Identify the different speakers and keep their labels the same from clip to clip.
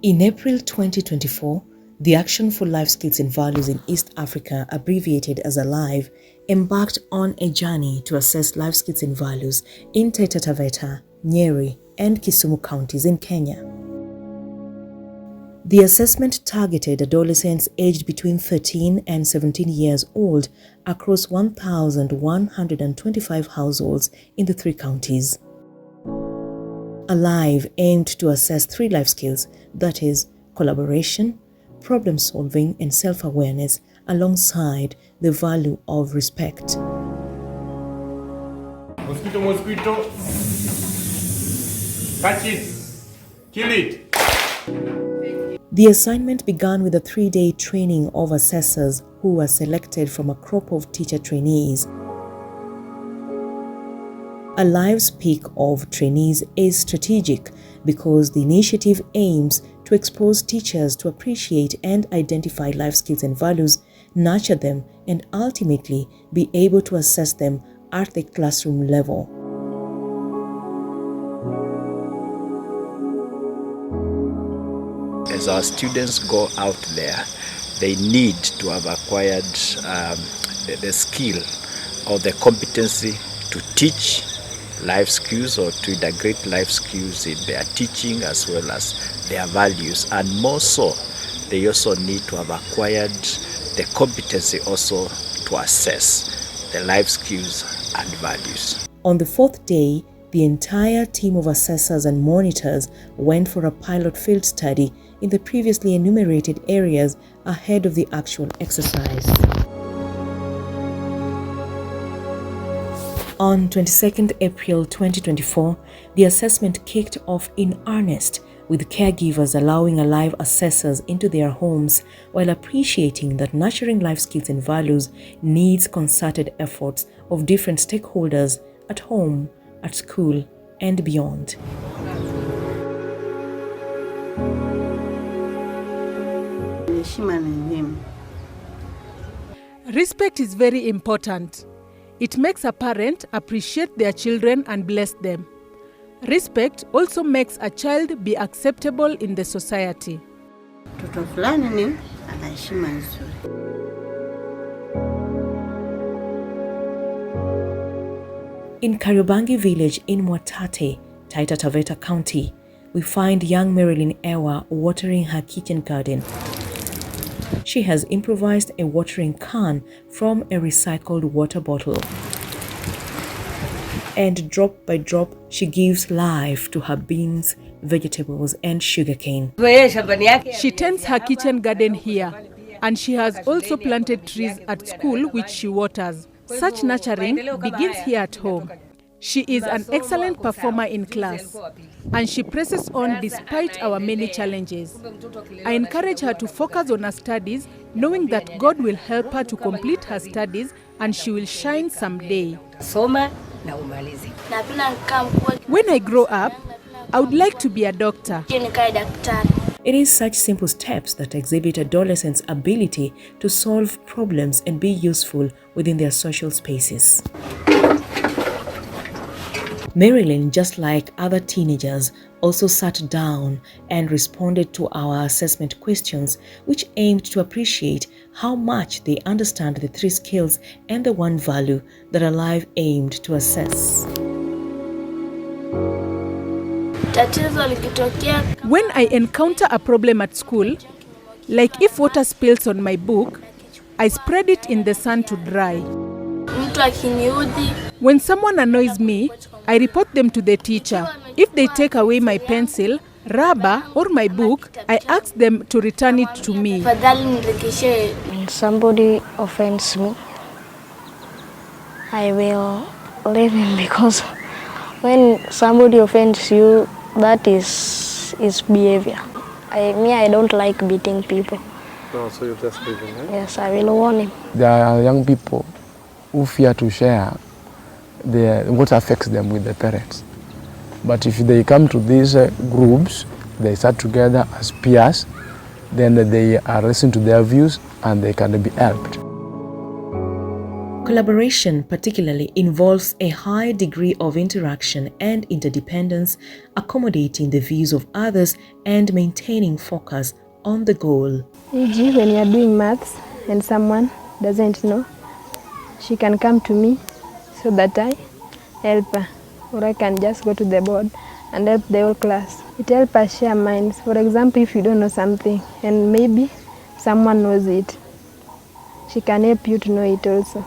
Speaker 1: In April 2024, the Action for Life Skills and Values in East Africa, abbreviated as ALiVE, embarked on a journey to assess life skills and values in Taita Taveta, Nyeri, and Kisumu counties in Kenya. The assessment targeted adolescents aged between 13 and 17 years old across 1,125 households in the 3 counties. ALiVE aimed to assess 3 life skills, that is, collaboration, problem-solving, and self-awareness, alongside the value of respect.
Speaker 2: Mosquito. Catch it. Kill it.
Speaker 1: The assignment began with a 3-day training of assessors who were selected from a crop of teacher trainees. ALiVE's pick of trainees is strategic because the initiative aims to expose teachers to appreciate and identify life skills and values, nurture them, and ultimately be able to assess them at the classroom level.
Speaker 3: As our students go out there, they need to have acquired the skill or the competency to teach life skills or to integrate life skills in their teaching as well as their values. And more so, they also need to have acquired the competency also to assess the life skills and values.
Speaker 1: On the 4th day, the entire team of assessors and monitors went for a pilot field study in the previously enumerated areas ahead of the actual exercise. On 22nd April 2024, the assessment kicked off in earnest, with caregivers allowing ALiVE assessors into their homes while appreciating that nurturing life skills and values needs concerted efforts of different stakeholders at home, at school, and beyond.
Speaker 4: Respect is very important. It makes a parent appreciate their children and bless them. Respect also makes a child be acceptable in the society.
Speaker 1: In Kariobangi village in Mwatate, Taita Taveta County, we find young Marilyn Ewa watering her kitchen garden. She has improvised a watering can from a recycled water bottle. And drop by drop, she gives life to her beans, vegetables, and sugarcane.
Speaker 4: She tends her kitchen garden here, and she has also planted trees at school which she waters. Such nurturing begins here at home. She is an excellent performer in class, and she presses on despite our many challenges. I encourage her to focus on her studies, knowing that God will help her to complete her studies and she will shine someday. When I grow up, I would like to be a doctor.
Speaker 1: It is such simple steps that exhibit adolescents' ability to solve problems and be useful within their social spaces. Marilyn, just like other teenagers, also sat down and responded to our assessment questions, which aimed to appreciate how much they understand the 3 skills and the 1 value that ALiVE aimed to assess.
Speaker 4: When I encounter a problem at school, like if water spills on my book, I spread it in the sun to dry. When someone annoys me, I report them to the teacher. If they take away my pencil, rubber, or my book, I ask them to return it to me.
Speaker 5: When somebody offends me, I will leave him, because when somebody offends you, that is behavior. I don't like beating people.
Speaker 6: No, so you just leave him, eh?
Speaker 5: Yes, I will warn him.
Speaker 7: There are young people who fear to share what affects them with the parents. But if they come to these groups, they start together as peers, then they are listened to their views and they can be helped.
Speaker 1: Collaboration particularly involves a high degree of interaction and interdependence, accommodating the views of others and maintaining focus on the goal.
Speaker 8: E.g., when you are doing maths and someone doesn't know, she can come to me so that I help her, or I can just go to the board and help the whole class. It helps us share minds. For example, if you don't know something and maybe someone knows it, she can help you to know it also.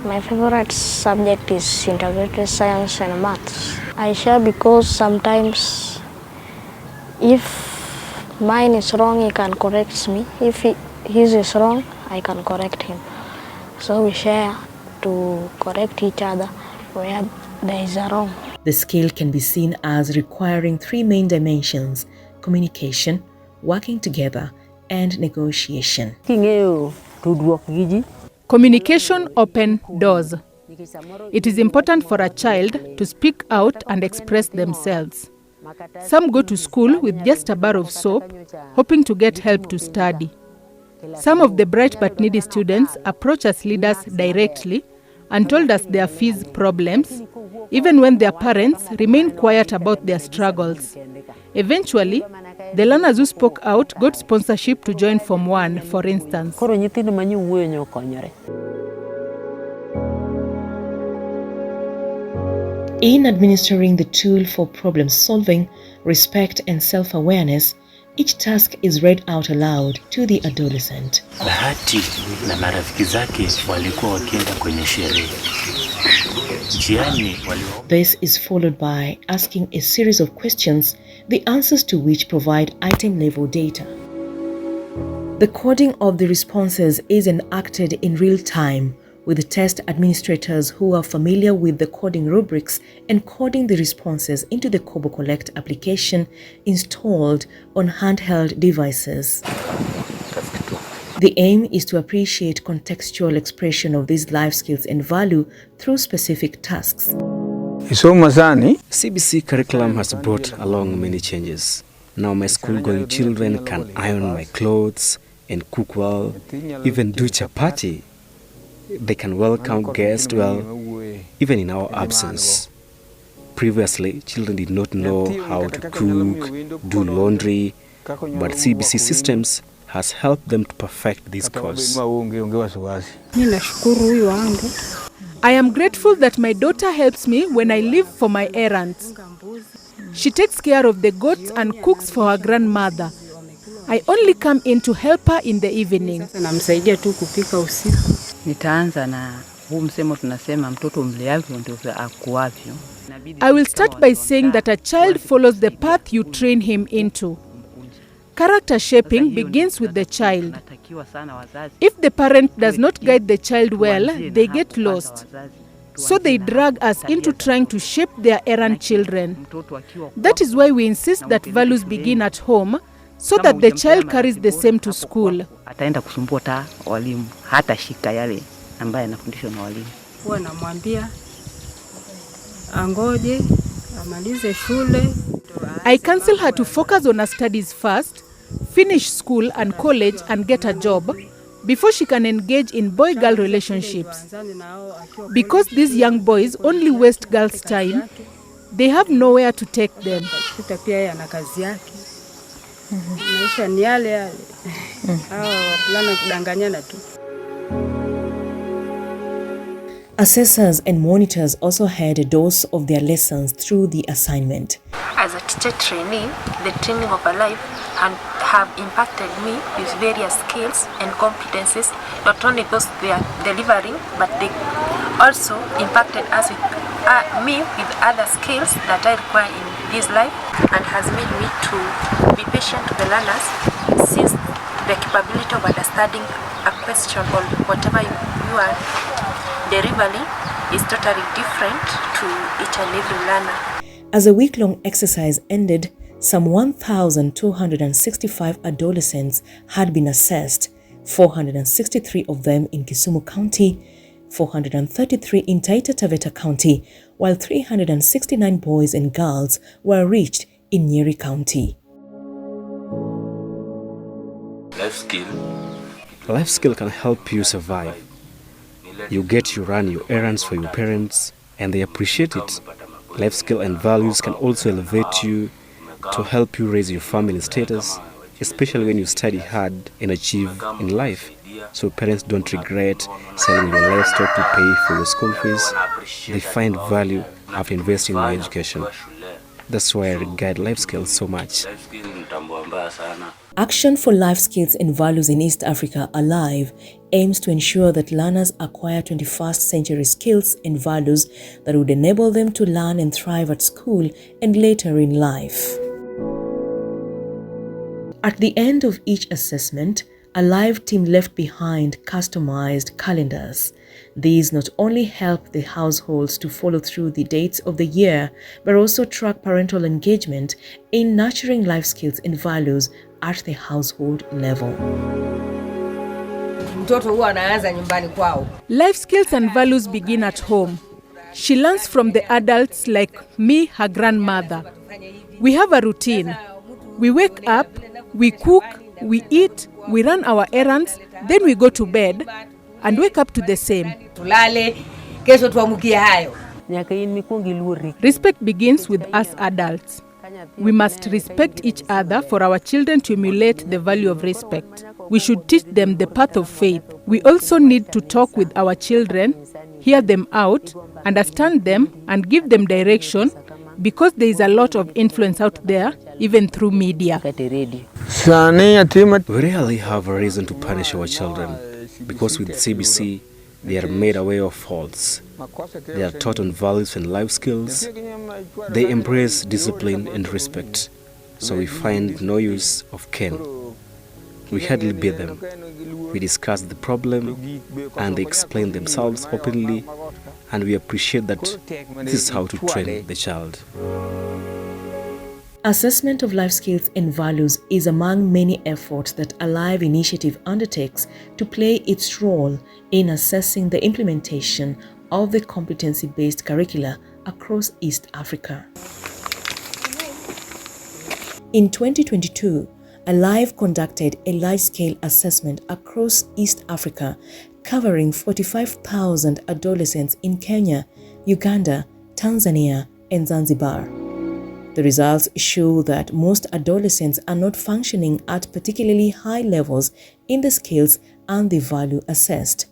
Speaker 5: My favorite subject is integrated science and maths. I share because sometimes if mine is wrong, he can correct me. If his is wrong, I can correct him. So we share to correct each other where there is a wrong.
Speaker 1: The skill can be seen as requiring three main dimensions: communication, working together, and negotiation.
Speaker 4: Communication opens doors. It is important for a child to speak out and express themselves. Some go to school with just a bar of soap, hoping to get help to study. Some of the bright but needy students approach us leaders directly and told us their fees problems, even when their parents remain quiet about their struggles. Eventually, the learners who spoke out got sponsorship to join Form 1, for instance.
Speaker 1: In administering the tool for problem solving, respect and self-awareness, each task is read out aloud to the adolescent.
Speaker 9: Bahati na marafiki zake walikuwa wakienda kwenye sherehe.
Speaker 1: This is followed by asking a series of questions, the answers to which provide item-level data. The coding of the responses is enacted in real time, with test administrators who are familiar with the coding rubrics encoding the responses into the Kobo Collect application installed on handheld devices. The aim is to appreciate contextual expression of these life skills and value through specific tasks.
Speaker 10: CBC curriculum has brought along many changes. Now my school-going children can iron my clothes and cook well, even do chapati. They can welcome guests well, even in our absence. Previously, children did not know how to cook, do laundry, but CBC systems has helped them to perfect this course.
Speaker 4: I am grateful that my daughter helps me when I leave for my errands. She takes care of the goats and cooks for her grandmother. I only come in to help her in the evening. I will start by saying that a child follows the path you train him into. Character shaping begins with the child. If the parent does not guide the child well, they get lost. So they drag us into trying to shape their errant children. That is why we insist that values begin at home, so that the child carries the same to school. I counsel her to focus on her studies first, finish school and college and get a job before she can engage in boy-girl relationships. Because these young boys only waste girls' time, they have nowhere to take them.
Speaker 1: Assessors and monitors also had a dose of their lessons through the assignment.
Speaker 11: As a teacher trainee, the training of ALiVE have impacted me with various skills and competencies, not only those they are delivering, but they also impacted me with other skills that I require in this life, and has made me to be patient to the learners, since the capability of understanding a question or whatever you are delivering is totally different to each and every learner.
Speaker 1: As a week-long exercise ended, some 1,265 adolescents had been assessed, 463 of them in Kisumu County, 433 in Taita Taveta County, while 369 boys and girls were reached in Nyeri County.
Speaker 10: Life skill can help you survive. You get to run your errands for your parents, and they appreciate it. Life skill and values can also elevate you to help you raise your family status, especially when you study hard and achieve in life. So parents don't regret selling your livestock to pay for your school fees. They find value after investing in your education. That's why I regard life skills so much.
Speaker 1: Action for Life Skills and Values in East Africa, ALiVE, aims to ensure that learners acquire 21st century skills and values that would enable them to learn and thrive at school and later in life. At the end of each assessment, ALiVE team left behind customized calendars. These not only help the households to follow through the dates of the year, but also track parental engagement in nurturing life skills and values at the household level.
Speaker 4: Life skills and values begin at home. She learns from the adults like me, her grandmother. We have a routine. We wake up, we cook, we eat, we run our errands, then we go to bed and wake up to the same. Respect begins with us adults. We must respect each other for our children to emulate the value of respect. We should teach them the path of faith. We also need to talk with our children, hear them out, understand them, and give them direction, because there is a lot of influence out there, even through media.
Speaker 10: We rarely have a reason to punish our children, because with CBC, they are made aware of faults. They are taught on values and life skills. They embrace discipline and respect. So we find no use of cane. We hardly beat them. We discuss the problem and they explain themselves openly, and we appreciate that this is how to train the child.
Speaker 1: Assessment of life skills and values is among many efforts that ALiVE initiative undertakes to play its role in assessing the implementation of the competency-based curricula across East Africa. In 2022, ALiVE conducted a large-scale assessment across East Africa covering 45,000 adolescents in Kenya, Uganda, Tanzania, and Zanzibar. The results show that most adolescents are not functioning at particularly high levels in the skills and the value assessed.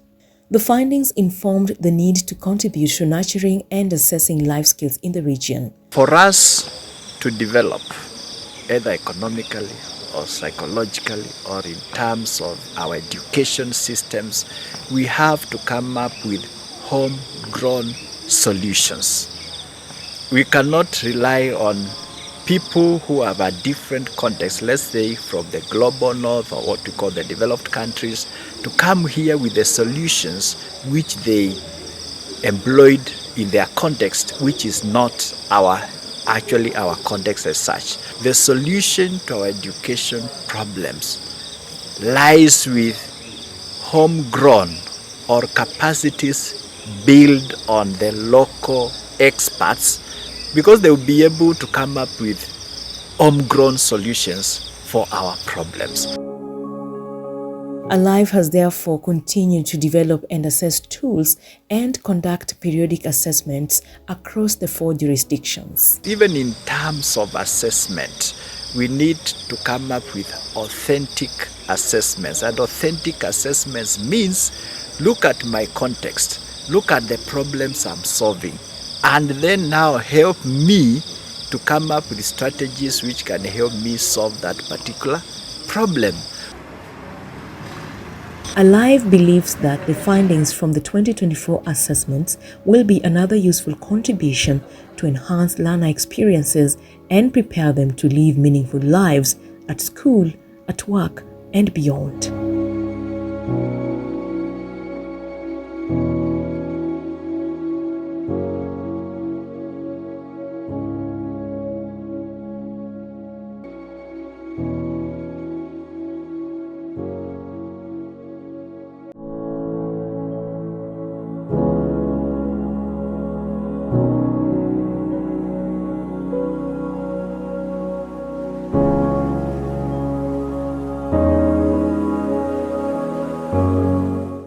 Speaker 1: The findings informed the need to contribute to nurturing and assessing life skills in the region.
Speaker 3: For us to develop, either economically or psychologically or in terms of our education systems, we have to come up with homegrown solutions. We cannot rely on people who have a different context, let's say from the global north or what we call the developed countries, to come here with the solutions which they employed in their context, which is not actually our context as such. The solution to our education problems lies with homegrown or capacities built on the local experts, because they will be able to come up with homegrown solutions for our problems.
Speaker 1: ALiVE has therefore continued to develop and assess tools and conduct periodic assessments across the 4 jurisdictions.
Speaker 3: Even in terms of assessment, we need to come up with authentic assessments. And authentic assessments means look at my context, look at the problems I'm solving, and then now help me to come up with strategies which can help me solve that particular problem.
Speaker 1: ALiVE believes that the findings from the 2024 assessments will be another useful contribution to enhance learner experiences and prepare them to live meaningful lives at school, at work, and beyond.